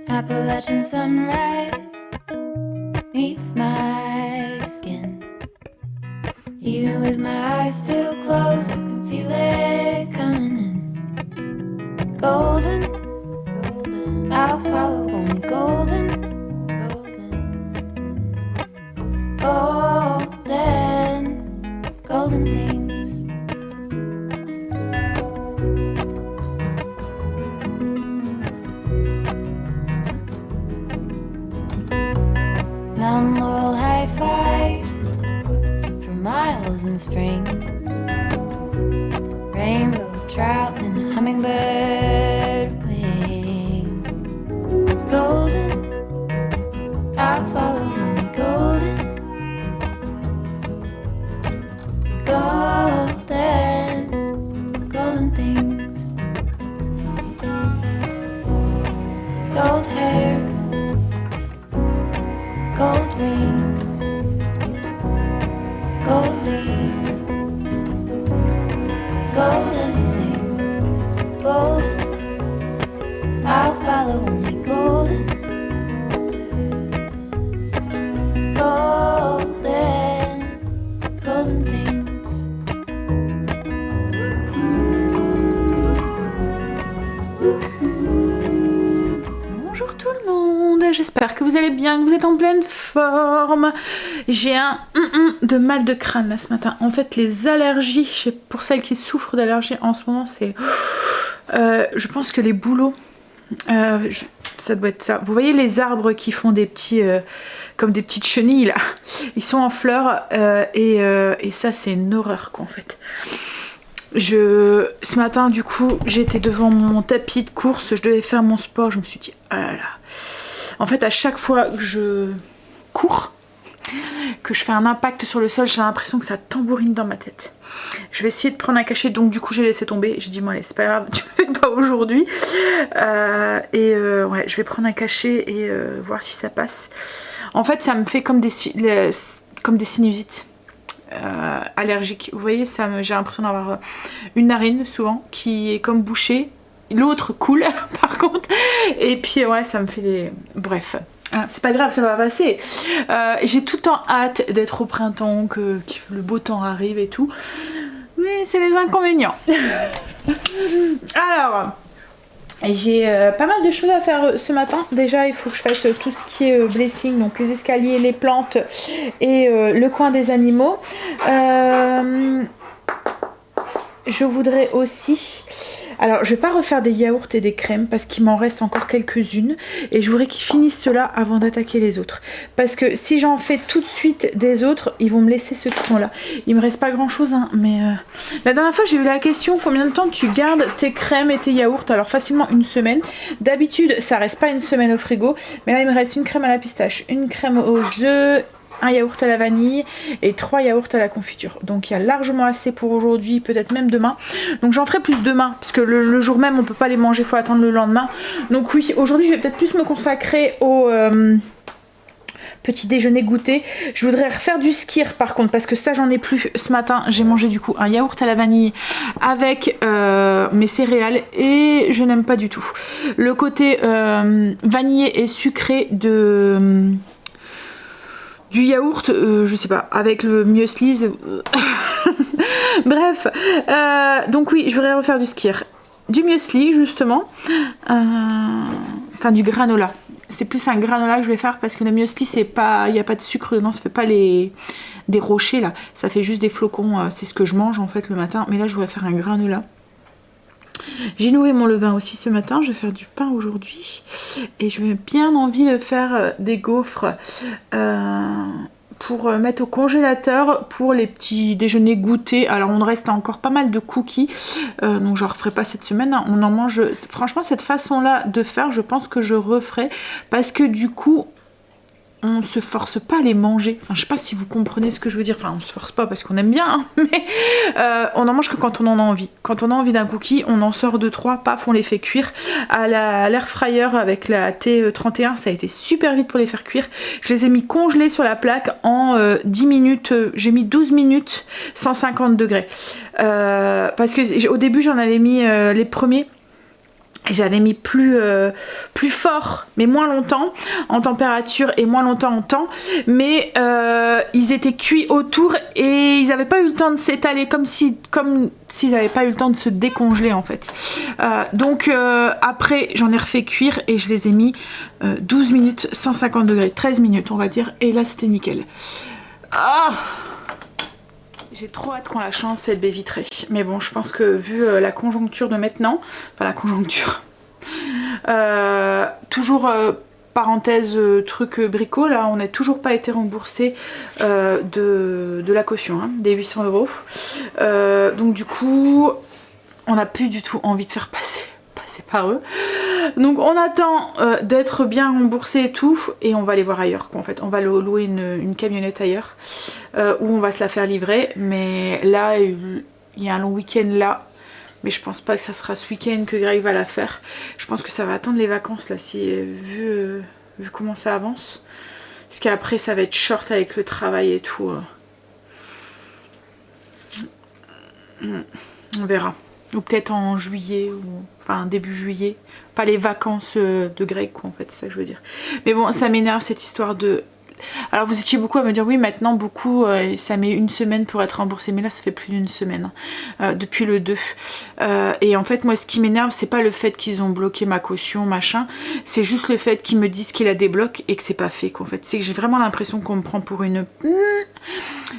Appalachian sunrise meets my skin. Even with my eyes still closed, I can feel it coming in. Golden, golden, I'll follow only golden, golden, golden, golden things. Mountain laurel high fives for miles in spring. Rainbow trout and a hummingbird wing. Golden, I'll follow only golden. Golden, golden things. Gold hair, gold rings, gold leaves, gold anything, golden, I'll follow only golden, golden, golden things. Bonjour tout le monde, j'espère que vous allez bien, que vous êtes en pleine forme. J'ai un de mal de crâne là ce matin. En fait les allergies, pour celles qui souffrent d'allergies en ce moment, c'est... je pense que les bouleaux, ça doit être ça. Vous voyez les arbres qui font des petits... comme des petites chenilles là. Ils sont en fleurs et ça c'est une horreur quoi en fait. Ce matin du coup j'étais devant mon tapis de course, je devais faire mon sport, je me suis dit oh là là. En fait à chaque fois que je cours, que je fais un impact sur le sol, j'ai l'impression que ça tambourine dans ma tête. Je vais essayer de prendre un cachet, donc du coup j'ai laissé tomber, j'ai dit bon allez c'est pas grave, tu me fais pas aujourd'hui. Ouais, je vais prendre un cachet et voir si ça passe. En fait ça me fait comme des sinusites. Allergique. Vous voyez, j'ai l'impression d'avoir une narine souvent qui est comme bouchée, l'autre coule par contre, et puis ouais ça me fait des... Bref, c'est pas grave, ça va passer. J'ai tout le temps hâte d'être au printemps, que le beau temps arrive et tout, mais c'est les inconvénients. Alors... j'ai pas mal de choses à faire ce matin. Déjà il faut que je fasse tout ce qui est blessing, donc les escaliers, les plantes et le coin des animaux. Je voudrais aussi... Alors je vais pas refaire des yaourts et des crèmes parce qu'il m'en reste encore quelques-unes et je voudrais qu'ils finissent ceux-là avant d'attaquer les autres. Parce que si j'en fais tout de suite des autres, ils vont me laisser ceux qui sont là. Il me reste pas grand-chose hein, mais... La dernière fois j'ai eu la question combien de temps tu gardes tes crèmes et tes yaourts. Alors facilement une semaine. D'habitude ça reste pas une semaine au frigo, mais là il me reste une crème à la pistache, une crème aux œufs, un yaourt à la vanille et 3 yaourts à la confiture. Donc il y a largement assez pour aujourd'hui, peut-être même demain. Donc j'en ferai plus demain, parce que le jour même on peut pas les manger, il faut attendre le lendemain. Donc oui, aujourd'hui je vais peut-être plus me consacrer au petit déjeuner goûter. Je voudrais refaire du skyr par contre, parce que ça j'en ai plus ce matin. J'ai mangé du coup un yaourt à la vanille avec mes céréales et je n'aime pas du tout. Le côté vanillé et sucré du yaourt, je sais pas, avec le muesli. Bref, donc oui, je voudrais refaire du skyr. Du muesli, justement. Enfin, du granola. C'est plus un granola que je vais faire parce que le muesli, c'est pas, il n'y a pas de sucre dedans, ça fait pas des rochers là. Ça fait juste des flocons, c'est ce que je mange en fait le matin. Mais là, je voudrais faire un granola. J'ai noué mon levain aussi ce matin, je vais faire du pain aujourd'hui et je vais bien envie de faire des gaufres pour mettre au congélateur pour les petits déjeuners goûter. Alors on reste encore pas mal de cookies, donc je ne referai pas cette semaine, hein. On en mange, franchement cette façon là de faire je pense que je referai parce que du coup on se force pas à les manger. Enfin, je sais pas si vous comprenez ce que je veux dire. Enfin, on se force pas parce qu'on aime bien, hein, mais on en mange que quand on en a envie. Quand on a envie d'un cookie, on en sort 2-3, paf, on les fait cuire à l'air fryer avec la T31. Ça a été super vite pour les faire cuire. Je les ai mis congelés sur la plaque en 10 minutes. J'ai mis 12 minutes, 150 degrés. Parce que au début, j'en avais mis les premiers. J'avais mis plus plus fort mais moins longtemps en température et moins longtemps en temps, mais ils étaient cuits autour et ils n'avaient pas eu le temps de s'étaler comme s'ils n'avaient pas eu le temps de se décongeler en fait. Donc après j'en ai refait cuire et je les ai mis 12 minutes 150 degrés, 13 minutes on va dire, et là c'était nickel. J'ai trop hâte qu'on la change cette baie vitrée, mais bon je pense que vu la conjoncture de maintenant, enfin la conjoncture, toujours parenthèse truc brico, là on n'a toujours pas été remboursé de la caution, hein, des 800 €. Donc du coup on n'a plus du tout envie de faire passer par eux. Donc on attend d'être bien remboursé et tout, et on va aller voir ailleurs quoi, en fait. On va louer une camionnette ailleurs où on va se la faire livrer, mais là il y a un long week-end là, mais je pense pas que ça sera ce week-end que Greg va la faire. Je pense que ça va attendre les vacances là, si vu comment ça avance, parce qu'après ça va être short avec le travail et tout. On verra. Ou peut-être en juillet, ou enfin début juillet. Pas les vacances de Greg quoi, en fait, c'est ça que je veux dire. Mais bon, ça m'énerve cette histoire de... Alors vous étiez beaucoup à me dire oui maintenant beaucoup ça met une semaine pour être remboursé, mais là ça fait plus d'une semaine depuis le 2 et en fait moi ce qui m'énerve c'est pas le fait qu'ils ont bloqué ma caution machin, c'est juste le fait qu'ils me disent qu'ils la débloquent et que c'est pas fait quoi, en fait. C'est que j'ai vraiment l'impression qu'on me prend pour une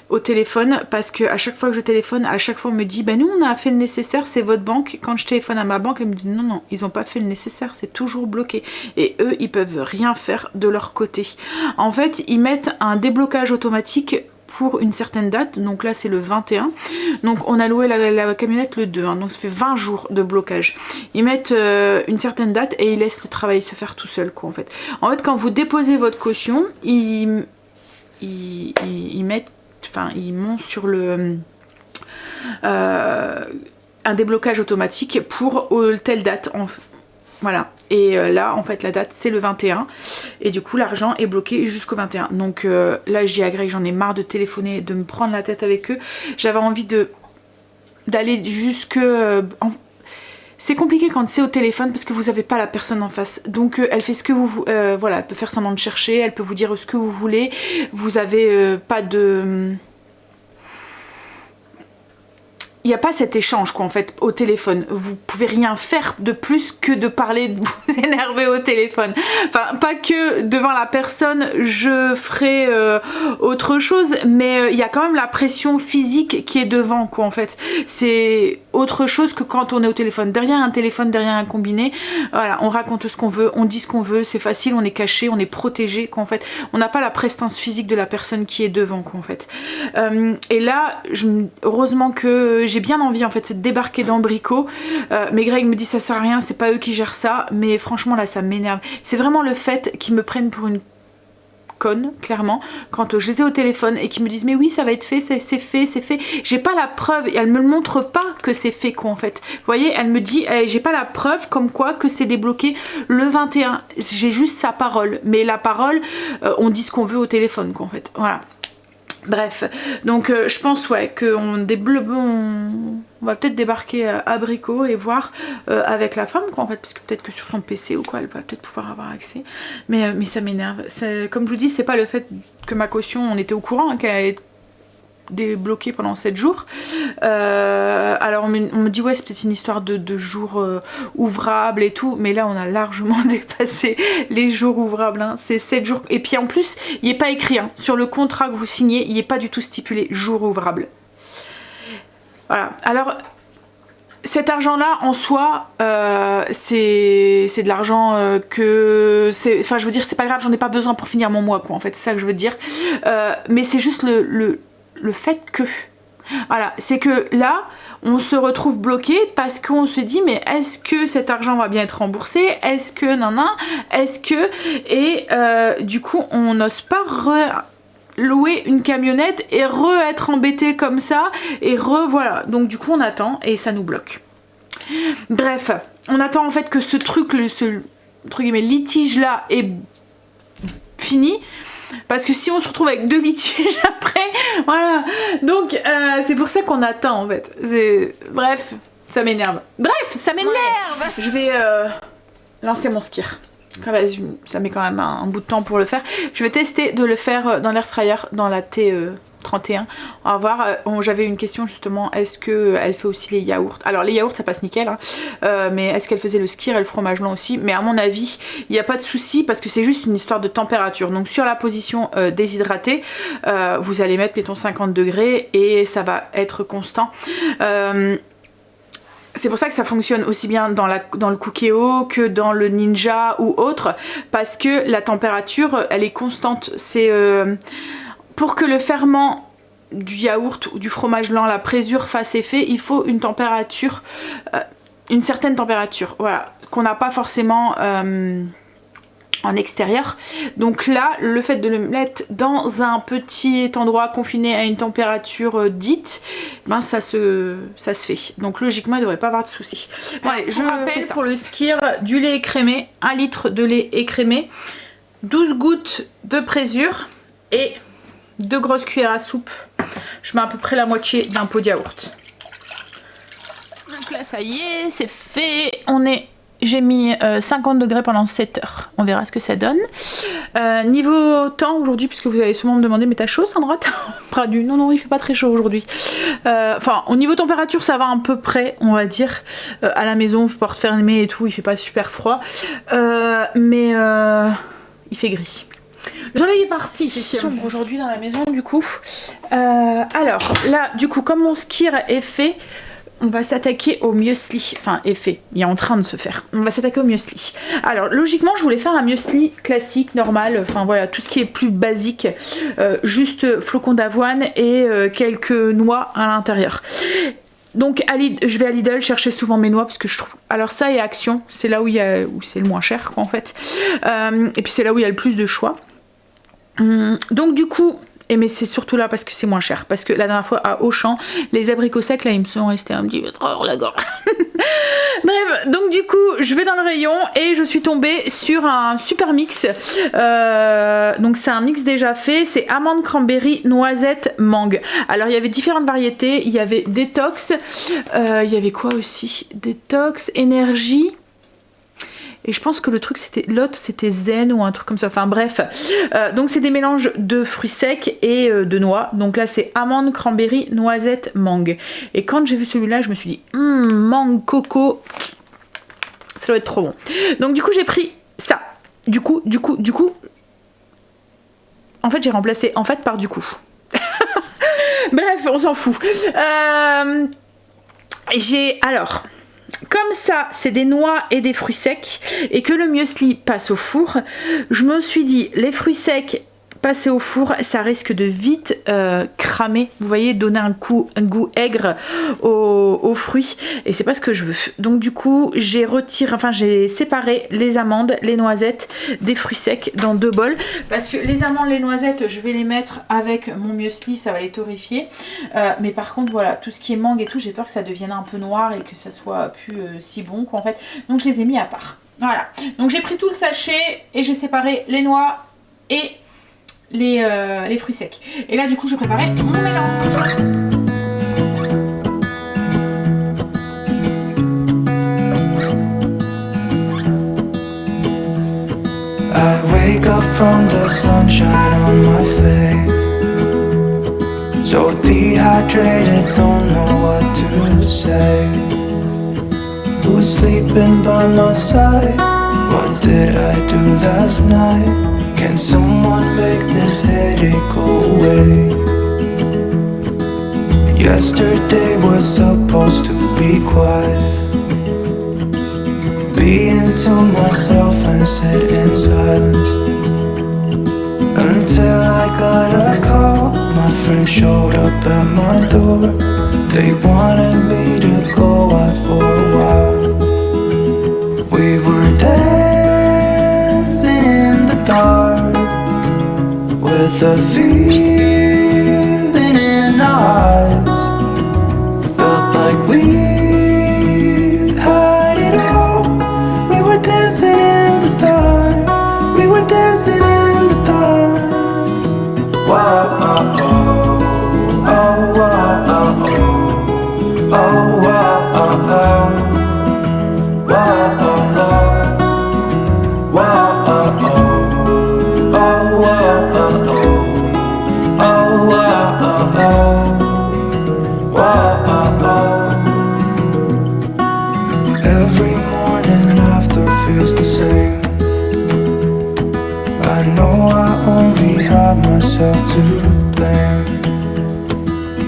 au téléphone, parce que à chaque fois que je téléphone, à chaque fois on me dit bah nous on a fait le nécessaire, c'est votre banque. Quand je téléphone à ma banque elle me dit non ils ont pas fait le nécessaire, c'est toujours bloqué, et eux ils peuvent rien faire de leur côté. En fait ils mettent un déblocage automatique pour une certaine date, donc là c'est le 21, donc on a loué la camionnette le 2, hein, donc ça fait 20 jours de blocage. Ils mettent une certaine date et ils laissent le travail se faire tout seul quoi, en fait. En fait quand vous déposez votre caution, ils mettent, enfin ils montent sur le un déblocage automatique pour telle date, voilà. Et là en fait la date c'est le 21 et du coup l'argent est bloqué jusqu'au 21. Donc là j'y agrée, j'en ai marre de téléphoner, de me prendre la tête avec eux. J'avais envie d'aller jusque... C'est compliqué quand c'est au téléphone parce que vous n'avez pas la personne en face. Donc elle fait ce que vous... voilà, elle peut faire semblant de chercher, elle peut vous dire ce que vous voulez. Vous avez pas de... Il n'y a pas cet échange quoi en fait au téléphone. Vous pouvez rien faire de plus que de parler, de vous énerver au téléphone. Enfin pas que devant la personne je ferai autre chose, mais il y a quand même la pression physique qui est devant quoi en fait. C'est autre chose que quand on est au téléphone. Derrière un téléphone, derrière un combiné, voilà, on raconte ce qu'on veut, on dit ce qu'on veut, c'est facile, on est caché, on est protégé quoi en fait. On n'a pas la prestance physique de la personne qui est devant quoi en fait. Et là, heureusement que j'ai bien envie en fait, c'est de débarquer dans Brico, mais Greg me dit ça sert à rien, c'est pas eux qui gèrent ça, mais franchement là ça m'énerve. C'est vraiment le fait qu'ils me prennent pour une conne, clairement, quand je les ai au téléphone et qu'ils me disent mais oui ça va être fait, c'est fait, j'ai pas la preuve, et elle me le montre pas que c'est fait quoi en fait. Vous voyez, elle me dit j'ai pas la preuve comme quoi que c'est débloqué le 21, j'ai juste sa parole, mais la parole on dit ce qu'on veut au téléphone quoi en fait, voilà. Bref, donc je pense ouais qu'on va peut-être débarquer à Brico et voir avec la femme quoi en fait, parce que peut-être que sur son PC ou quoi elle va peut-être pouvoir avoir accès, mais ça m'énerve. Comme je vous dis, c'est pas le fait que ma caution, on était au courant hein, qu'elle allait être débloquée pendant 7 jours. Alors on me dit ouais c'est peut-être une histoire de jours ouvrables et tout, mais là on a largement dépassé les jours ouvrables hein. C'est 7 jours, et puis en plus il n'est pas écrit hein, sur le contrat que vous signez, il n'est pas du tout stipulé jour ouvrable. Voilà, alors cet argent là en soi c'est de l'argent que c'est, enfin je veux dire c'est pas grave, j'en ai pas besoin pour finir mon mois quoi en fait, c'est ça que je veux dire, mais c'est juste le fait que voilà, c'est que là on se retrouve bloqué parce qu'on se dit mais est-ce que cet argent va bien être remboursé, est-ce que est-ce que, et du coup on n'ose pas louer une camionnette et être embêté comme ça, et voilà, donc du coup on attend et ça nous bloque. Bref, on attend en fait que ce truc, ce entre guillemets litige là est fini, parce que si on se retrouve avec 2 litiges après, voilà, donc c'est pour ça qu'on attend en fait. Bref, ça m'énerve. Je vais lancer mon skir. Ça met quand même un bout de temps pour le faire. Je vais tester de le faire dans l'air fryer, dans la T31. On va voir. J'avais une question justement, est-ce qu'elle fait aussi les yaourts? Alors les yaourts ça passe nickel, hein. Mais est-ce qu'elle faisait le skyr et le fromage blanc aussi? Mais à mon avis, il n'y a pas de souci parce que c'est juste une histoire de température. Donc sur la position déshydratée, vous allez mettre mettons 50 degrés et ça va être constant. C'est pour ça que ça fonctionne aussi bien dans le Cookéo que dans le Ninja ou autre, parce que la température elle est constante. C'est pour que le ferment du yaourt ou du fromage blanc, la présure fasse effet, il faut une température, une certaine température, voilà, qu'on n'a pas forcément en extérieur. Donc là, le fait de le mettre dans un petit endroit confiné à une température dite, ben ça se fait. Donc logiquement, il ne devrait pas avoir de soucis. Bon, allez, je rappelle pour le skyr, du lait écrémé, 1 litre de lait écrémé, 12 gouttes de présure et 2 grosses cuillères à soupe. Je mets à peu près la moitié d'un pot de yaourt. Donc là, ça y est, c'est fait. J'ai mis 50 degrés pendant 7 heures. On verra ce que ça donne. Niveau temps aujourd'hui, puisque vous allez sûrement me demander, mais t'as chaud Sandra? Pas du. Non, il fait pas très chaud aujourd'hui. Enfin, au niveau température, ça va à peu près, on va dire. À la maison, porte fermée et tout, il fait pas super froid. Mais il fait gris. Le soleil est parti. C'est sombre aujourd'hui dans la maison, du coup. Alors, là, du coup, comme mon skyr est fait, on va s'attaquer au muesli. Enfin, est fait. Il est en train de se faire. On va s'attaquer au muesli. Alors, logiquement, je voulais faire un muesli classique, normal. Enfin, voilà, tout ce qui est plus basique. Juste flocons d'avoine et quelques noix à l'intérieur. Donc, je vais à Lidl chercher souvent mes noix parce que je trouve. Alors, ça et Action, c'est là où c'est le moins cher, quoi, en fait. Et puis, c'est là où il y a le plus de choix. Donc, du coup. Mais c'est surtout là parce que c'est moins cher. Parce que la dernière fois à Auchan, les abricots secs là ils me sont restés un petit peu trop dans la gorge. Bref, donc du coup je vais dans le rayon et je suis tombée sur un super mix. Donc c'est un mix déjà fait. C'est amande, cranberry, noisette, mangue. Alors il y avait différentes variétés. Il y avait détox. Il y avait quoi aussi? Détox, énergie. Et je pense que le truc l'autre c'était zen ou un truc comme ça, enfin bref. Donc c'est des mélanges de fruits secs et de noix. Donc là c'est amande, cranberry, noisette, mangue. Et quand j'ai vu celui-là je me suis dit mangue, coco, ça doit être trop bon. Donc du coup j'ai pris ça. Du coup en fait j'ai remplacé en fait par du coup. Bref, on s'en fout. Alors comme ça, c'est des noix et des fruits secs et que le muesli passe au four, je me suis dit, les fruits secs passés au four, ça risque de vite cramer, vous voyez, donner un goût aigre aux fruits et c'est pas ce que je veux. Donc du coup, j'ai séparé les amandes, les noisettes des fruits secs dans 2 bols parce que les amandes, les noisettes, je vais les mettre avec mon muesli, ça va les torréfier. Mais par contre, voilà, tout ce qui est mangue et tout, j'ai peur que ça devienne un peu noir et que ça soit plus si bon quoi en fait. Donc je les ai mis à part. Voilà. Donc j'ai pris tout le sachet et j'ai séparé les noix et les fruits secs. Et là du coup je préparais mon mélange. I wake up from the sunshine on my face, so dehydrated, don't know what to say. Who's sleeping by my side? What did I do last night? Can someone make this headache go away? Yesterday was supposed to be quiet. Being to myself and sit in silence until I got a call. My friend showed up at my door. They wanted me to go out for a while. We were dancing in the dark with a feeling in our eyes. Felt like we had it all. We were dancing in the dark. We were dancing in the dark. Wow, oh, oh, oh, wow, oh, oh, oh, wow, oh, oh, wow, oh, oh, wow. I know I only have myself to blame.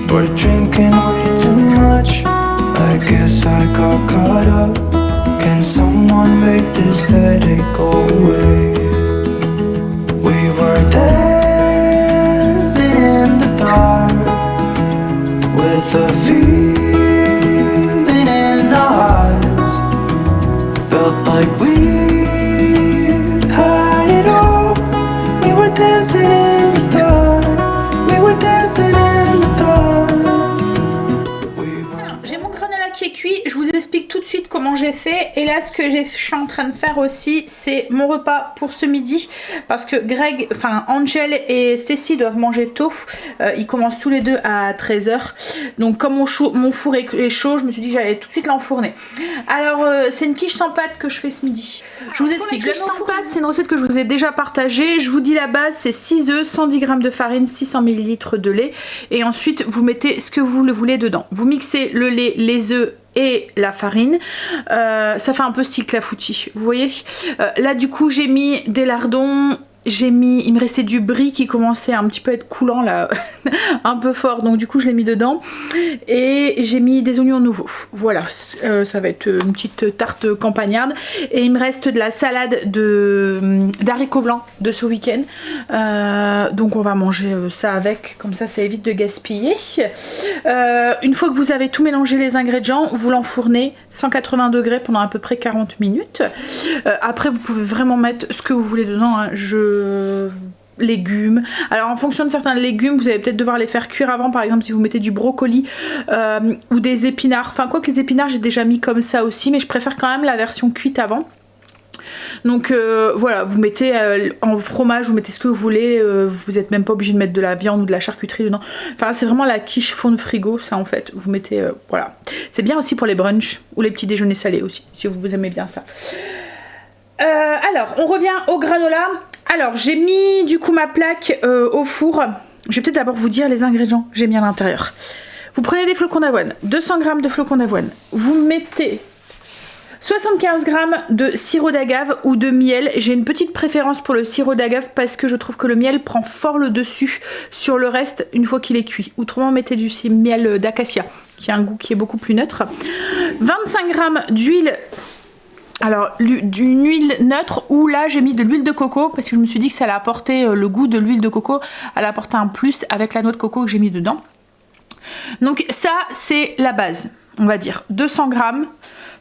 We're drinking way too much, I guess I got caught up. Can someone make this headache go away? We were dancing in the dark with a feeling in our hearts. Felt like we had it all. We were dancing in the dark. We were dancing in the dark. J'ai mon granola qui est cuit, je vous explique tout de suite comment j'ai fait. Et là, ce que je suis en train de faire aussi, c'est mon repas pour ce midi. Parce que Angel et Stacy doivent manger tôt. Ils commencent tous les deux à 13h. Donc comme mon four est chaud, je me suis dit que j'allais tout de suite l'enfourner. Alors, c'est une quiche sans pâte que je fais ce midi. Je vous explique. La quiche sans pâte, c'est une recette que je vous ai déjà partagée. Je vous dis la base, c'est 6 œufs, 110 g de farine, 600 ml de lait. Et ensuite, vous mettez ce que vous voulez dedans. Vous mixez le lait, les œufs et la farine. Ça fait un peu style clafoutis, vous voyez. Là, du coup, j'ai mis des lardons. Il me restait du brie qui commençait un petit peu à être coulant là, un peu fort, donc du coup je l'ai mis dedans. Et j'ai mis des oignons nouveaux, voilà, ça va être une petite tarte campagnarde. Et il me reste de la salade d'haricots blancs de ce week-end, donc on va manger ça avec, comme ça évite de gaspiller. Une fois que vous avez tout mélangé les ingrédients, vous l'enfournez 180 degrés pendant à peu près 40 minutes. Après vous pouvez vraiment mettre ce que vous voulez dedans, hein. Légumes. Alors en fonction de certains légumes, vous allez peut-être devoir les faire cuire avant. Par exemple, si vous mettez du brocoli ou des épinards. Enfin, quoi que les épinards, j'ai déjà mis comme ça aussi, mais je préfère quand même la version cuite avant. Donc voilà, vous mettez en fromage, vous mettez ce que vous voulez. Vous n'êtes même pas obligé de mettre de la viande ou de la charcuterie dedans. Enfin, c'est vraiment la quiche fond de frigo, ça en fait. Vous mettez, voilà. C'est bien aussi pour les brunchs ou les petits déjeuners salés aussi, si vous aimez bien ça. Alors, on revient au granola. Alors, j'ai mis du coup ma plaque au four. Je vais peut-être d'abord vous dire les ingrédients que j'ai mis à l'intérieur. Vous prenez des flocons d'avoine, 200 g de flocons d'avoine. Vous mettez 75 g de sirop d'agave ou de miel. J'ai une petite préférence pour le sirop d'agave parce que je trouve que le miel prend fort le dessus sur le reste une fois qu'il est cuit. Autrement, mettez du miel d'acacia qui a un goût qui est beaucoup plus neutre. 25 g d'huile. Alors, d'une huile neutre, ou là j'ai mis de l'huile de coco parce que je me suis dit que ça allait apporter le goût de l'huile de coco, elle apportait un plus avec la noix de coco que j'ai mis dedans. Donc ça c'est la base, on va dire 200 g,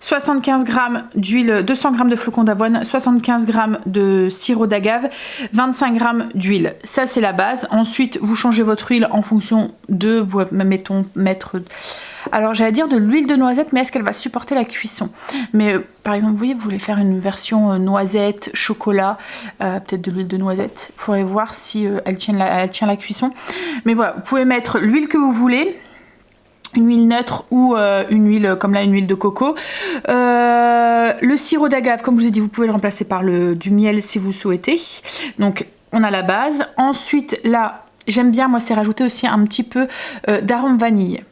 75 g d'huile, 200 g de flocons d'avoine, 75 g de sirop d'agave, 25 g d'huile. Ça c'est la base. Ensuite vous changez votre huile en fonction de, alors j'allais dire de l'huile de noisette, mais est-ce qu'elle va supporter la cuisson? Mais par exemple, vous voyez, vous voulez faire une version noisette, chocolat, peut-être de l'huile de noisette. Il faudrait voir si elle tient la cuisson. Mais voilà, vous pouvez mettre l'huile que vous voulez, une huile neutre ou une huile comme là, une huile de coco. Le sirop d'agave, comme je vous ai dit, vous pouvez le remplacer par du miel si vous souhaitez. Donc on a la base. Ensuite là, j'aime bien, moi, c'est rajouter aussi un petit peu d'arôme vanille.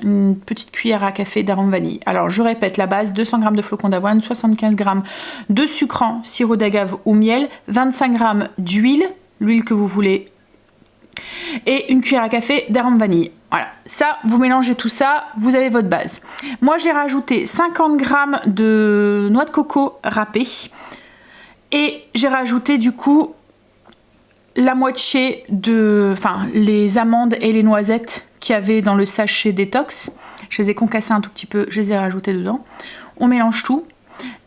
Une petite cuillère à café d'arôme vanille. Alors je répète, la base, 200 g de flocons d'avoine, 75 g de sucrant, sirop d'agave ou miel, 25 g d'huile, l'huile que vous voulez, et une cuillère à café d'arôme vanille. Voilà, ça, vous mélangez tout ça, vous avez votre base. Moi j'ai rajouté 50 g de noix de coco râpée et j'ai rajouté du coup la moitié les amandes et les noisettes qu'il y avait dans le sachet détox. Je les ai concassées un tout petit peu, je les ai rajoutées dedans. On mélange tout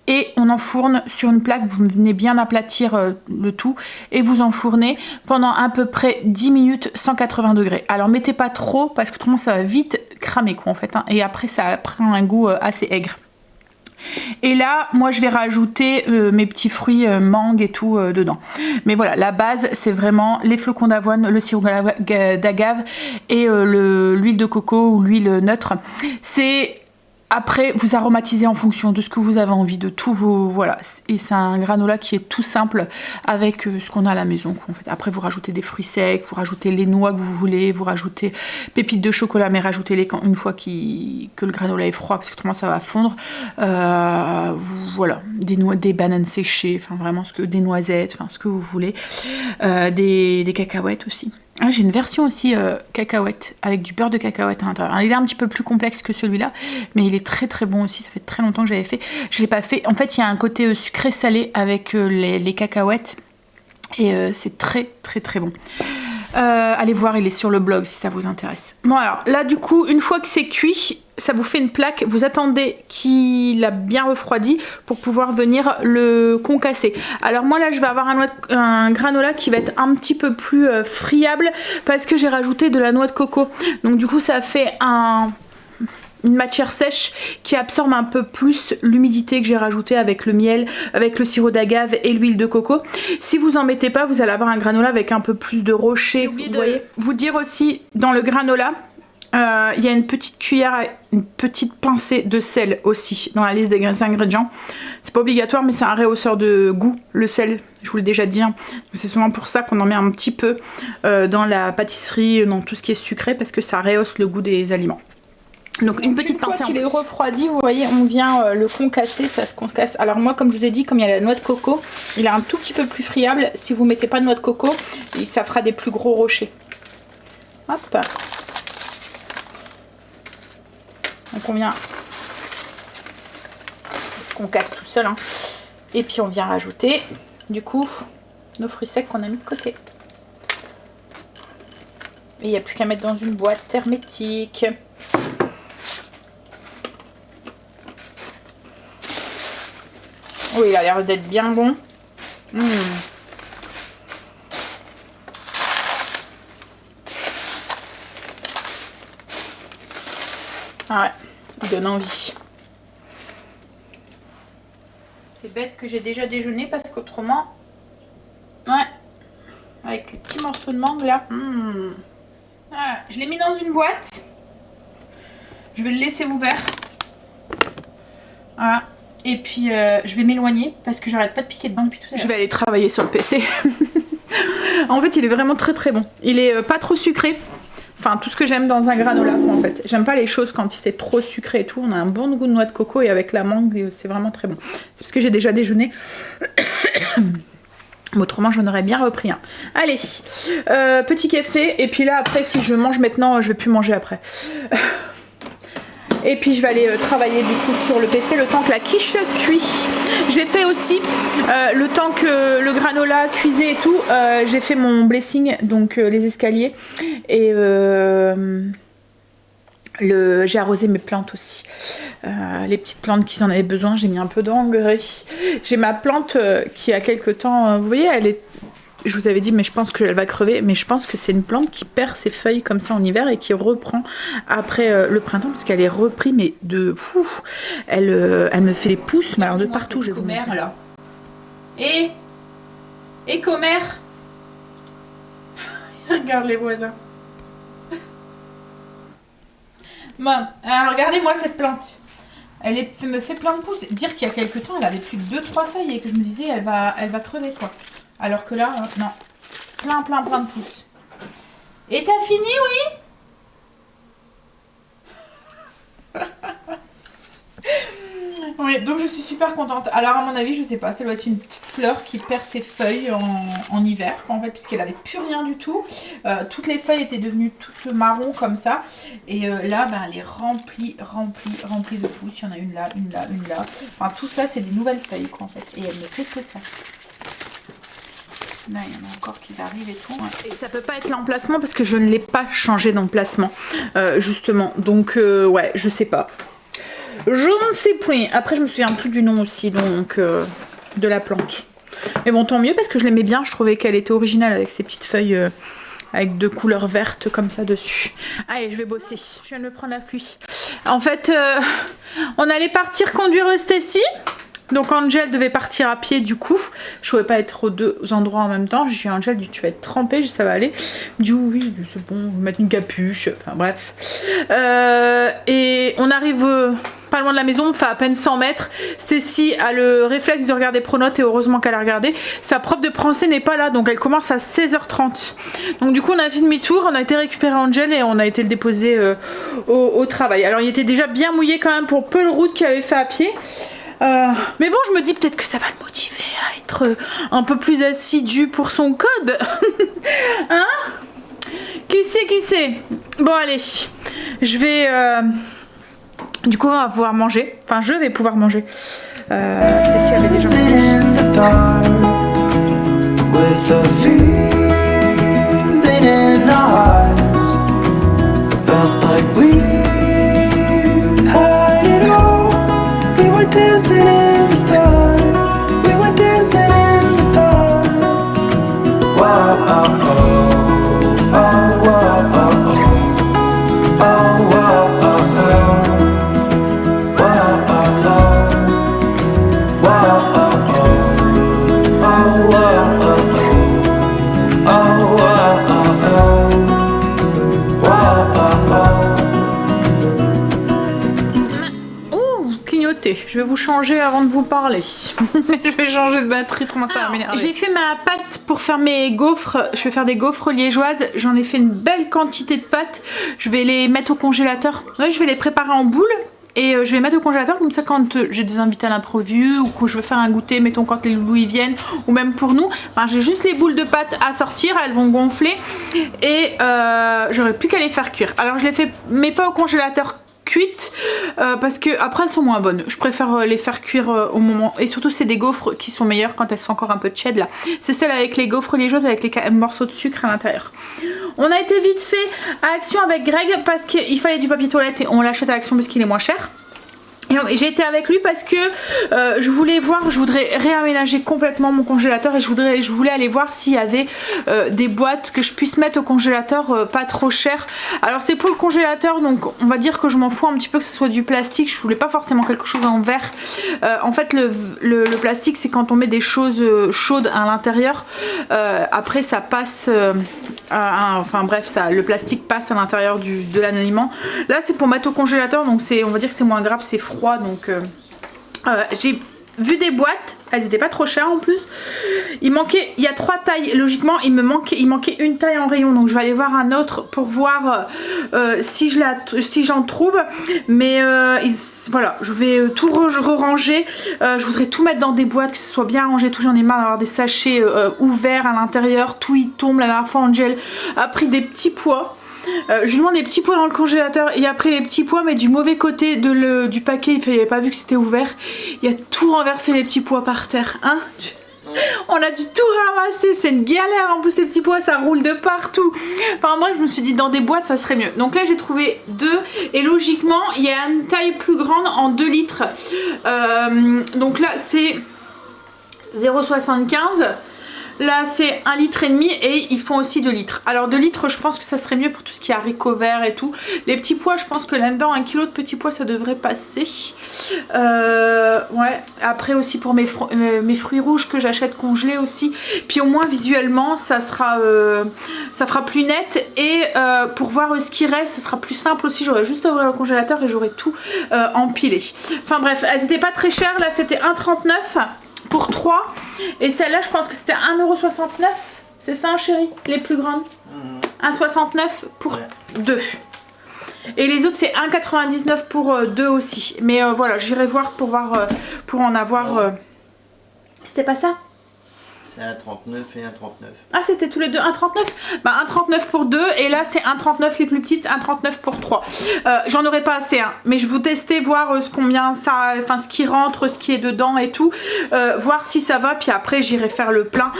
et on enfourne sur une plaque. Vous venez bien aplatir le tout et vous enfournez pendant à peu près 10 minutes 180 degrés. Alors mettez pas trop parce que autrement ça va vite cramer quoi en fait, hein, et après ça prend un goût assez aigre. Et là, moi je vais rajouter mes petits fruits mangue et tout dedans. Mais voilà, la base c'est vraiment les flocons d'avoine, le sirop d'agave et l'huile de coco ou l'huile neutre. C'est Après, vous aromatisez en fonction de ce que vous avez envie, de tous vos... Voilà, et c'est un granola qui est tout simple avec ce qu'on a à la maison. En fait. Après, vous rajoutez des fruits secs, vous rajoutez les noix que vous voulez, vous rajoutez pépites de chocolat, mais rajoutez-les une fois que le granola est froid, parce que autrement ça va fondre. Voilà, des bananes séchées, enfin vraiment des noisettes, enfin ce que vous voulez. Des cacahuètes aussi. Ah, j'ai une version aussi cacahuète avec du beurre de cacahuète à l'intérieur. Il est un petit peu plus complexe que celui-là, mais il est très très bon aussi. Ça fait très longtemps que j'avais fait. Je l'ai pas fait. En fait, il y a un côté sucré-salé avec les cacahuètes et c'est très très très bon. Allez voir, il est sur le blog si ça vous intéresse. Bon alors là du coup, une fois que c'est cuit, ça vous fait une plaque, vous attendez qu'il a bien refroidi pour pouvoir venir le concasser. Alors moi là je vais avoir un granola qui va être un petit peu plus friable parce que j'ai rajouté de la noix de coco. Donc du coup ça fait une matière sèche qui absorbe un peu plus l'humidité que j'ai rajouté avec le miel, avec le sirop d'agave et l'huile de coco. Si vous en mettez pas, vous allez avoir un granola avec un peu plus de rocher. Vous voyez. Vous dire aussi, dans le granola, il y a une petite cuillère, une petite pincée de sel aussi dans la liste des ingrédients. C'est pas obligatoire, mais c'est un rehausseur de goût, le sel, je vous l'ai déjà dit. C'est souvent pour ça qu'on en met un petit peu dans la pâtisserie, dans tout ce qui est sucré, parce que ça rehausse le goût des aliments. Donc une petite pincée. Une fois qu'il est refroidi, vous voyez, on vient le concasser, ça se concasse. Alors moi, comme je vous ai dit, comme il y a la noix de coco, il est un tout petit peu plus friable. Si vous mettez pas de noix de coco, ça fera des plus gros rochers. Hop. Donc on vient, il se concasse tout seul, hein. Et puis on vient rajouter, du coup, nos fruits secs qu'on a mis de côté. Et il n'y a plus qu'à mettre dans une boîte hermétique. Oui, il a l'air d'être bien bon. Ah ouais, il donne envie. C'est bête que j'ai déjà déjeuné parce qu'autrement... Ouais, avec les petits morceaux de mangue là. Voilà, je l'ai mis dans une boîte. Je vais le laisser ouvert. Voilà. Et puis je vais m'éloigner parce que j'arrête pas de piquer dedans depuis tout à l'heure. Je vais aller travailler sur le PC. En fait, il est vraiment très très bon. Il est pas trop sucré. Enfin, tout ce que j'aime dans un granola, en fait. J'aime pas les choses quand c'est trop sucré et tout. On a un bon goût de noix de coco et avec la mangue, c'est vraiment très bon. C'est parce que j'ai déjà déjeuné. Autrement, j'en aurais bien repris un. Allez, petit café. Et puis là, après, si je mange maintenant, je vais plus manger après. Et puis je vais aller travailler du coup sur le PC le temps que la quiche cuit. J'ai fait aussi le temps que le granola cuisait et tout, j'ai fait mon blessing, donc les escaliers. Et j'ai arrosé mes plantes aussi. Les petites plantes qui en avaient besoin, j'ai mis un peu d'engrais. J'ai ma plante qui a quelques temps, vous voyez, elle est... Je vous avais dit, mais je pense qu'elle va crever. Mais je pense que c'est une plante qui perd ses feuilles comme ça en hiver et qui reprend après le printemps parce qu'elle est reprise, mais de fou. Elle me fait des pousses, mais alors de partout. Je vais vous montrer. Là. Et commère. Regarde les voisins. Bon, alors regardez-moi cette plante. Elle me fait plein de pousses. Dire qu'il y a quelques temps, elle avait plus que 2-3 feuilles et que je me disais, elle va crever quoi. Alors que là, non. Plein de pousses. Et t'as fini, oui? Oui, donc je suis super contente. Alors à mon avis, je sais pas, ça doit être une petite fleur qui perd ses feuilles en hiver, en fait, puisqu'elle avait plus rien du tout. Toutes les feuilles étaient devenues toutes marron comme ça. Et là, ben, elle est remplie de pousses. Il y en a une là. Enfin, tout ça, c'est des nouvelles feuilles, quoi, en fait. Et elle ne fait que ça. Là, il y en a encore qui arrivent et tout. Ouais. Et ça peut pas être l'emplacement parce que je ne l'ai pas changé d'emplacement, justement. Donc, ouais, je sais pas. Je ne sais plus. Après, je me souviens plus du nom aussi, donc, de la plante. Mais bon, tant mieux parce que je l'aimais bien. Je trouvais qu'elle était originale avec ses petites feuilles avec deux couleurs vertes comme ça dessus. Allez, je vais bosser. Je viens de me prendre la pluie. En fait, on allait partir conduire Stacy. Donc Angel devait partir à pied du coup. Je pouvais pas être aux deux endroits en même temps. J'ai dit Angel, tu vas être trempée, ça va aller. Du coup, oui, c'est bon, mettre une capuche. Enfin bref. Et on arrive pas loin de la maison, enfin à peine 100 mètres. Stécie a le réflexe de regarder Pronote et heureusement qu'elle a regardé. Sa prof de français n'est pas là, donc elle commence à 16h30. Donc du coup on a fait demi-tour, on a été récupérer Angel et on a été le déposer au travail. Alors il était déjà bien mouillé quand même pour peu de route qu'il avait fait à pied. Mais bon, je me dis peut-être que ça va le motiver à être un peu plus assidu pour son code. Hein? Qui sait? Bon allez, je vais... Du coup on va pouvoir manger. Enfin je vais pouvoir manger. Stécie avait déjà... Dancing in the dark, we were dancing in the dark. Whoa, oh, oh, oh, whoa, oh, oh, oh, whoa, oh, oh, whoa, oh, oh, whoa, oh, oh, oh, whoa, oh, oh, whoa, oh, oh. Je vais vous changer avant de vous parler. Je vais changer de batterie, comment ça va m'énerver. J'ai fait ma pâte pour faire mes gaufres. Je vais faire des gaufres liégeoises. J'en ai fait une belle quantité de pâtes. Je vais les mettre au congélateur. Ouais, je vais les préparer en boule. Et je vais les mettre au congélateur comme ça quand j'ai des invités à l'imprévu ou quand je veux faire un goûter, mettons quand les loulous y viennent ou même pour nous, ben, j'ai juste les boules de pâte à sortir, elles vont gonfler et j'aurai plus qu'à les faire cuire. Alors je les fais mais pas au congélateur cuites parce que après elles sont moins bonnes. Je préfère les faire cuire au moment, et surtout c'est des gaufres qui sont meilleures quand elles sont encore un peu tièdes là. C'est celle avec les gaufres liégeoises avec les morceaux de sucre à l'intérieur. On a été vite fait à Action avec Greg parce qu'il fallait du papier toilette et on l'achète à Action parce qu'il est moins cher. Et j'ai été avec lui parce que je voudrais réaménager complètement mon congélateur et je voulais aller voir s'il y avait des boîtes que je puisse mettre au congélateur pas trop cher. Alors c'est pour le congélateur, donc on va dire que je m'en fous un petit peu que ce soit du plastique, je voulais pas forcément quelque chose en verre. En fait le plastique c'est quand on met des choses chaudes à l'intérieur, après ça passe... enfin bref, le plastique passe à l'intérieur de l'aliment. Là c'est pour mettre au congélateur, donc on va dire que c'est moins grave, c'est froid, donc j'ai vu des boîtes, elles n'étaient pas trop chères en plus. Il y a 3 tailles, logiquement il manquait une taille en rayon, donc je vais aller voir un autre pour voir si j'en trouve. Mais voilà, je vais tout ranger. Je voudrais tout mettre dans des boîtes, que ce soit bien rangé, tout. J'en ai marre d'avoir des sachets ouverts à l'intérieur, tout y tombe. La dernière fois Angel a pris des petits pois. Je lui demande des petits pois dans le congélateur et après les petits pois mais du mauvais côté du paquet, il n'avait pas vu que c'était ouvert. Il a tout renversé les petits pois par terre, hein. On a dû tout ramasser, c'est une galère en plus ces petits pois, ça roule de partout. Enfin moi je me suis dit dans des boîtes ça serait mieux. Donc là j'ai trouvé 2 et logiquement il y a une taille plus grande en 2 litres. Donc là c'est 0,75. Là c'est 1,5 litre et ils font aussi 2 litres. Alors 2 litres je pense que ça serait mieux pour tout ce qui est haricots verts et tout. Les petits pois je pense que là-dedans 1 kilo de petits pois ça devrait passer. Ouais. Après aussi pour mes fruits rouges que j'achète congelés aussi. Puis au moins visuellement ça fera plus net. Et pour voir ce qui reste ça sera plus simple aussi. J'aurais juste à ouvrir le congélateur et j'aurais tout empilé. Enfin bref, elles n'étaient pas très chères. Là c'était 1,39 pour 3 et celle-là je pense que c'était 1,69 €. C'est ça chérie, les plus grandes. 1,69 pour 2 et les autres c'est 1,99 pour 2 aussi. Mais voilà, j'irai voir pour en avoir. C'était pas ça? C'est 1,39 et 1,39. Ah c'était tous les deux 1,39. Bah 1,39 pour 2 et là c'est 1,39 les plus petites, 1,39 pour 3. J'en aurais pas assez hein, mais je vous testais voir combien ça, enfin ce qui rentre, ce qui est dedans et tout, voir si ça va, puis après j'irai faire le plein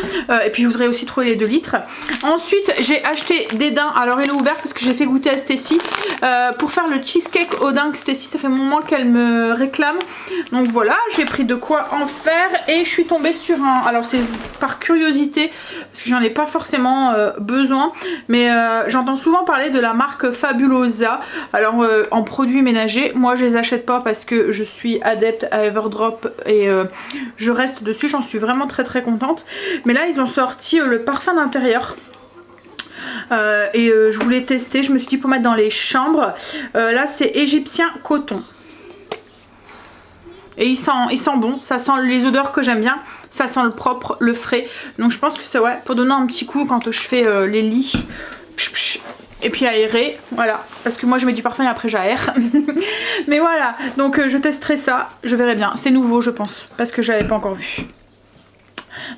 et puis je voudrais aussi trouver les 2 litres. Ensuite j'ai acheté des daims, alors il est ouvert parce que j'ai fait goûter à Stécie pour faire le cheesecake au daim. Stécie ça fait un moment qu'elle me réclame, donc voilà j'ai pris de quoi en faire et je suis tombée sur un, alors c'est par curiosité parce que j'en ai pas forcément besoin, mais j'entends souvent parler de la marque Fabulosa. Alors en produits ménagers, moi je les achète pas parce que je suis adepte à Everdrop et je reste dessus, j'en suis vraiment très très contente. Mais là ils ont sorti le parfum d'intérieur. Et je voulais tester, je me suis dit pour mettre dans les chambres. Là c'est égyptien coton. Et il sent bon, ça sent les odeurs que j'aime bien, ça sent le propre, le frais. Donc je pense que c'est ouais, pour donner un petit coup quand je fais les lits. Et puis aérer, voilà. Parce que moi je mets du parfum et après j'aère. Mais voilà, donc je testerai ça, je verrai bien. C'est nouveau je pense, parce que je l'avais pas encore vu.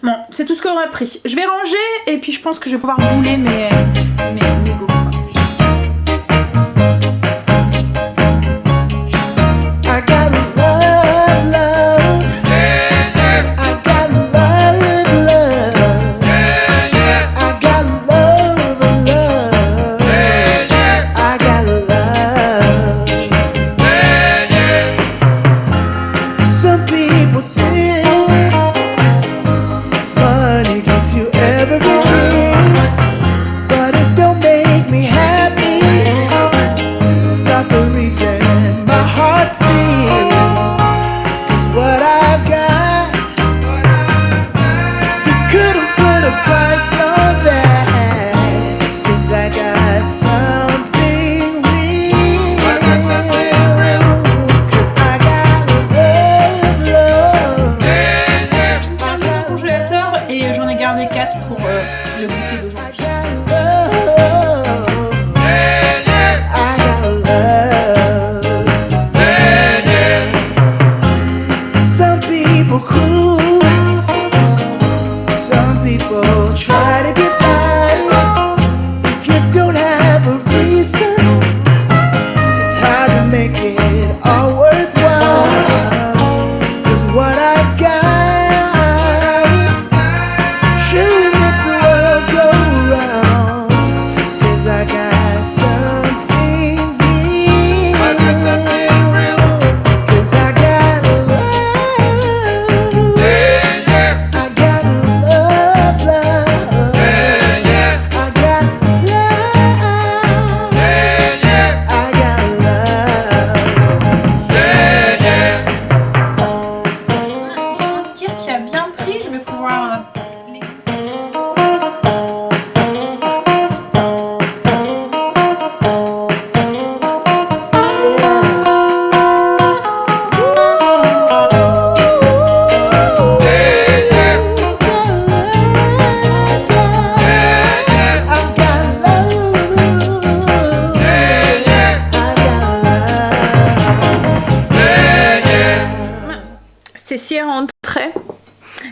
Bon, c'est tout ce qu'on a pris. Je vais ranger et puis je pense que je vais pouvoir bouler mes gaufres. I gotta love, love. I gotta love, love. I gotta love, love. I gotta love. Some people say money gets you everything, but it don't make me happy. It's not the reason my heart sings. It's what I've got. You couldn't put a price on that, 'cause I got something real. 'Cause I gotta love, love. J'ai au congélateur et j'en ai gardé 4 pour le goûter d'aujourd'hui. Some people cool, some people try to get by. If you don't have a reason, it's hard to make it all worthwhile. 'Cause what I've got surely makes the world go round. 'Cause I got something real. 'Cause I gotta love. I gotta love, love. I gotta love. I gotta love. J'ai mon skir qui a bien pris, je vais pouvoir les... Cécile est rentrée.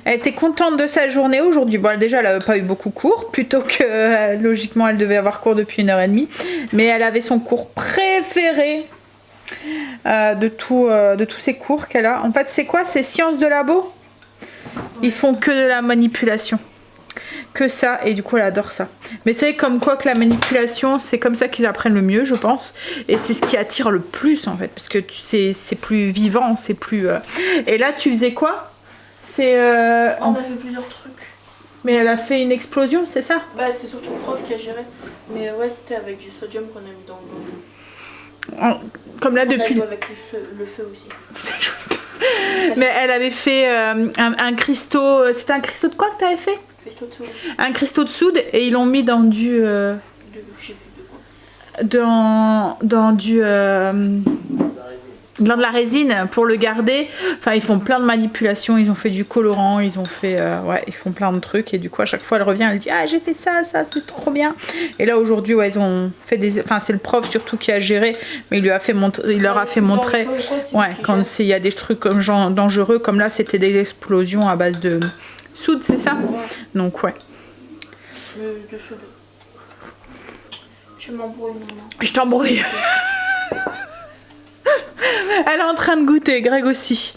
Elle était contente de sa journée aujourd'hui. Bon, déjà, elle n'avait pas eu beaucoup cours, plutôt que logiquement, elle devait avoir cours depuis 1h30. Mais elle avait son cours préféré de tous ces cours qu'elle a. En fait, c'est quoi? C'est sciences de labo. Ils font que de la manipulation. Que ça, et du coup elle adore ça. Mais c'est comme quoi que la manipulation, c'est comme ça qu'ils apprennent le mieux, je pense. Et c'est ce qui attire le plus en fait, parce que c'est plus vivant, c'est plus... Et là tu faisais quoi? C'est... On a fait plusieurs trucs. Mais elle a fait une explosion, c'est ça? Bah c'est surtout le prof qui a géré. Mais ouais, c'était avec du sodium qu'on a mis dans l'eau. Comme là On a depuis... joué avec le feu aussi. Mais elle avait fait un cristaux... C'était un cristaux de quoi que t'avais fait? Cristaux de soude. Un cristaux de soude, et ils l'ont mis dans du... Je sais plus de quoi. dans du... dans de la résine pour le garder. Enfin, ils font plein de manipulations, ils ont fait du colorant, ils ont fait... ouais, ils font plein de trucs, et du coup, à chaque fois, elle revient, elle dit « Ah, j'ai fait ça, c'est trop bien !» Et là, aujourd'hui, ouais, ils ont fait des... Enfin, c'est le prof surtout qui a géré, mais il leur a fait montrer... Ouais, quand il y a des trucs comme genre dangereux, comme là, c'était des explosions à base de soude, c'est ça? Donc, ouais. De soude. Je m'embrouille maintenant. Je t'embrouille. Elle est en train de goûter, Greg aussi.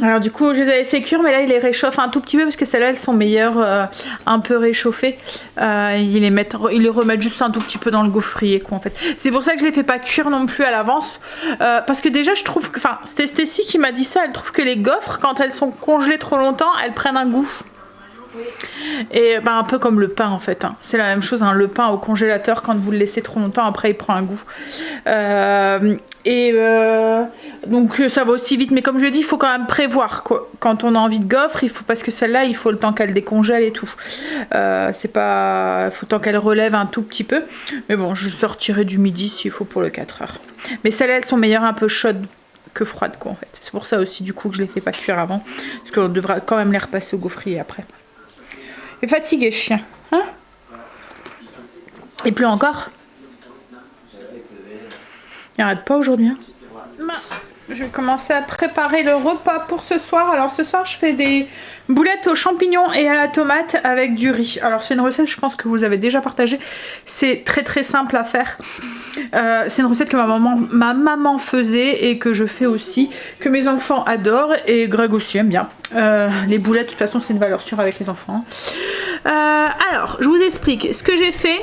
Alors du coup je les avais fait cuire, mais là il les réchauffe un tout petit peu parce que celles-là elles sont meilleures un peu réchauffées. Ils les remettent juste un tout petit peu dans le gaufrier quoi en fait. C'est pour ça que je les fais pas cuire non plus à l'avance, parce que déjà je trouve que, enfin c'était Stécie qui m'a dit ça, elle trouve que les gaufres quand elles sont congelées trop longtemps elles prennent un goût. Et ben un peu comme le pain en fait, hein. C'est la même chose, hein. Le pain au congélateur quand vous le laissez trop longtemps après il prend un goût. Donc ça va aussi vite, mais comme je dis il faut quand même prévoir quoi. Quand on a envie de gaufres, il faut, parce que celle-là il faut le temps qu'elle décongèle et tout. C'est pas, il faut le temps qu'elle relève un tout petit peu. Mais bon, je sortirai du midi s'il faut pour le 4 heures. Mais celles-là elles sont meilleures un peu chaudes. que froides quoi en fait. C'est pour ça aussi du coup que je les fais pas cuire avant. Parce qu'on devra quand même les repasser au gaufrier après. Il est fatigué chien. Hein? Et plus encore? Il arrête pas aujourd'hui. Hein? Je vais commencer à préparer le repas pour ce soir. Alors ce soir je fais des boulettes aux champignons et à la tomate avec du riz. Alors c'est une recette je pense que vous avez déjà partagée. C'est très très simple à faire. C'est une recette que ma maman faisait et que je fais aussi, que mes enfants adorent et Greg aussi aime bien. Les boulettes de toute façon c'est une valeur sûre avec les enfants. Alors je vous explique ce que j'ai fait.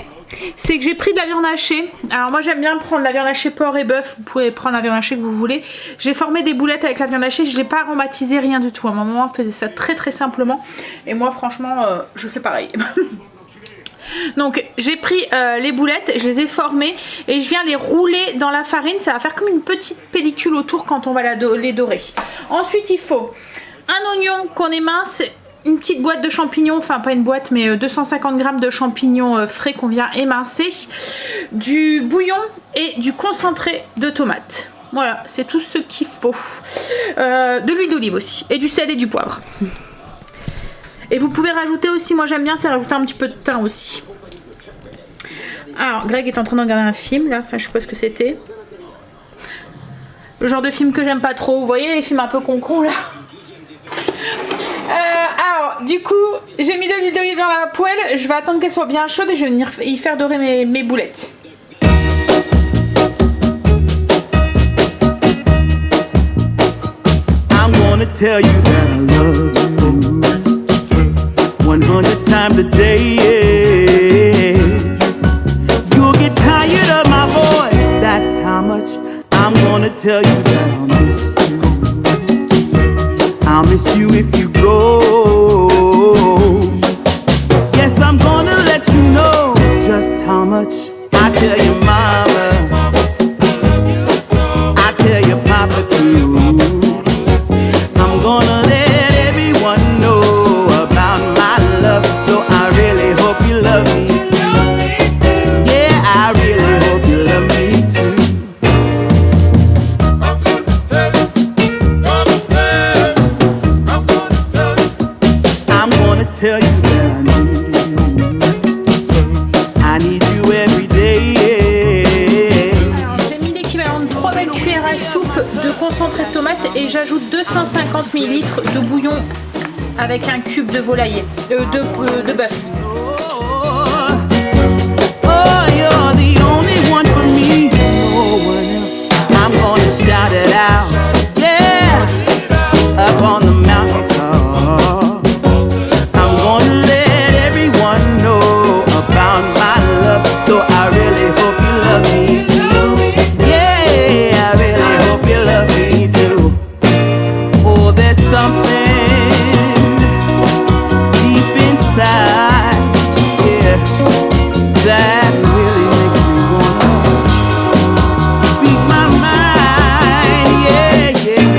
C'est que j'ai pris de la viande hachée. Alors moi j'aime bien prendre la viande hachée porc et bœuf. Vous pouvez prendre la viande hachée que vous voulez. J'ai formé des boulettes avec la viande hachée. Je ne l'ai pas aromatisé, rien du tout. Ma maman faisait ça très très simplement. Et moi franchement je fais pareil. Donc j'ai pris les boulettes, je les ai formées et je viens les rouler dans la farine. Ça va faire comme une petite pellicule autour quand on va les dorer. Ensuite il faut un oignon qu'on émince, une petite boîte de champignons, enfin pas une boîte mais 250 g de champignons frais qu'on vient émincer, du bouillon et du concentré de tomate. Voilà, c'est tout ce qu'il faut. De l'huile d'olive aussi et du sel et du poivre. Et vous pouvez rajouter aussi, moi j'aime bien, c'est rajouter un petit peu de thym aussi. Alors Greg est en train de regarder un film là, enfin je sais pas ce que c'était. Le genre de film que j'aime pas trop, vous voyez les films un peu con là. Alors du coup j'ai mis de l'huile d'olive dans la poêle, je vais attendre qu'elle soit bien chaude et je vais venir y faire dorer mes boulettes. I'm gonna tell you that I love you 100 times a day. You'll get tired of my voice, that's how much I'm gonna tell you that I'll miss you. I'll miss you if you go. Yes, I'm gonna let you know just how much I tell your mama, I tell your papa too. I'm gonna let everyone know about my love, so I really hope you love me too. Yeah, I really hope you love me too. Tell you that I need you. I need you every day. Alors j'ai mis l'équivalent de 3 belles cuillères à soupe de concentré de tomate et j'ajoute 250 ml de bouillon avec un cube de volaille, de bœuf. Oh, you're the only one for me. No one else. I'm gonna shout it out. Yeah, up on the mountaintop. So I really hope you love me too. Yeah, I really hope you love me too. Oh, there's something deep inside, yeah, that really makes me wanna speak my mind, yeah, yeah.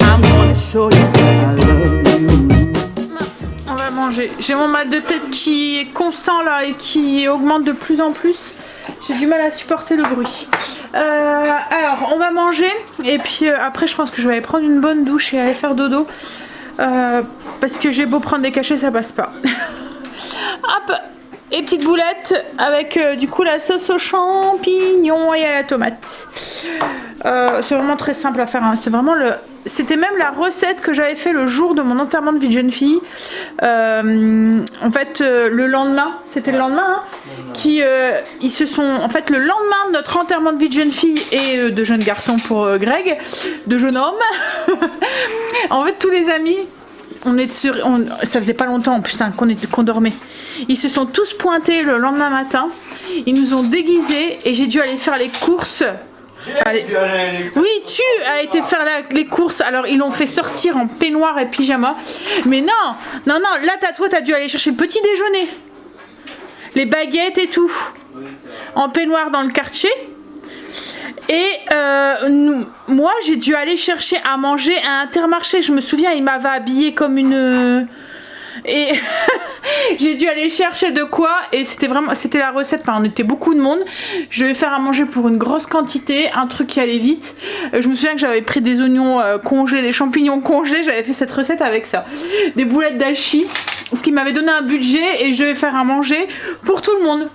I'm gonna show you that I love. J'ai mon mal de tête qui est constant là et qui augmente de plus en plus. J'ai du mal à supporter le bruit. Alors on va manger et puis après je pense que je vais aller prendre une bonne douche et aller faire dodo. Parce que j'ai beau prendre des cachets, ça passe pas. Hop, et petites boulettes avec du coup la sauce aux champignons et à la tomate. C'est vraiment très simple à faire. Hein. C'était même la recette que j'avais fait le jour de mon enterrement de vie de jeune fille. En fait, le lendemain, c'était le lendemain, hein, ils se sont, en fait, le lendemain de notre enterrement de vie de jeune fille et de jeune garçon pour Greg, de jeune homme. En fait, tous les amis, ça faisait pas longtemps en plus hein, qu'on dormait. Ils se sont tous pointés le lendemain matin. Ils nous ont déguisés et j'ai dû aller faire les courses. Oui, tu as été faire les courses. Alors ils l'ont fait sortir en peignoir et pyjama. Mais non, là toi t'as dû aller chercher le petit déjeuner, les baguettes et tout, en peignoir dans le quartier. Et moi j'ai dû aller chercher à manger à Intermarché. Je me souviens, il m'avait habillée comme une Et j'ai dû aller chercher de quoi. Et c'était la recette. Enfin, on était beaucoup de monde. Je vais faire à manger pour une grosse quantité. Un truc qui allait vite. Je me souviens que j'avais pris des oignons congelés, des champignons congelés. J'avais fait cette recette avec ça. Des boulettes d'hachis. Ce qui m'avait donné un budget. Et je vais faire à manger pour tout le monde.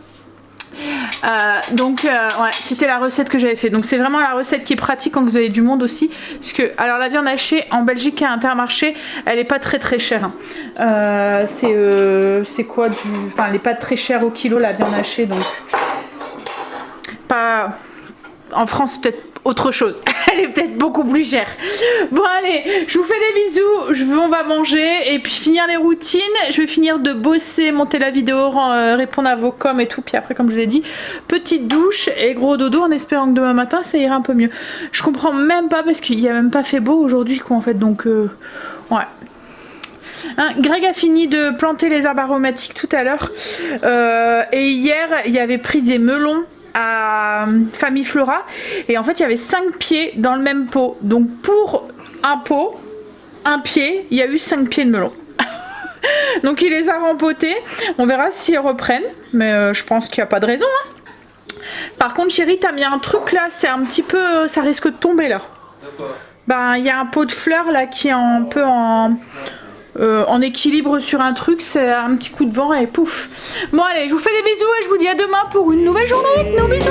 Ouais, c'était la recette que j'avais fait. Donc c'est vraiment la recette qui est pratique quand vous avez du monde aussi. Parce que, alors la viande hachée en Belgique à Intermarché, elle est pas très très chère. C'est quoi du. Enfin, elle est pas très chère au kilo la viande hachée. Donc. Pas. En France, peut-être autre chose. Elle est peut-être beaucoup plus chère. Bon allez, je vous fais des bisous. On va manger et puis finir les routines. Je vais finir de bosser, monter la vidéo, répondre à vos coms et tout. Puis après, comme je vous ai dit, petite douche et gros dodo en espérant que demain matin ça ira un peu mieux. Je comprends même pas parce qu'il n'y a même pas fait beau aujourd'hui quoi en fait. Donc ouais. Hein, Greg a fini de planter les arbres aromatiques tout à l'heure. Et hier, il y avait pris des melons à Famille Flora et en fait il y avait 5 pieds dans le même pot, donc pour un pied il y a eu 5 pieds de melon. Donc il les a rempotés, on verra s'ils reprennent, mais je pense qu'il n'y a pas de raison hein. Par contre chérie, t'as mis un truc là, c'est un petit peu, ça risque de tomber là. Ben il y a un pot de fleurs là qui est un peu en équilibre sur un truc, c'est un petit coup de vent et pouf. Bon allez, je vous fais des bisous et je vous dis à demain pour une nouvelle journée avec nous. Bisous.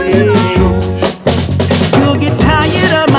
You'll get tired of my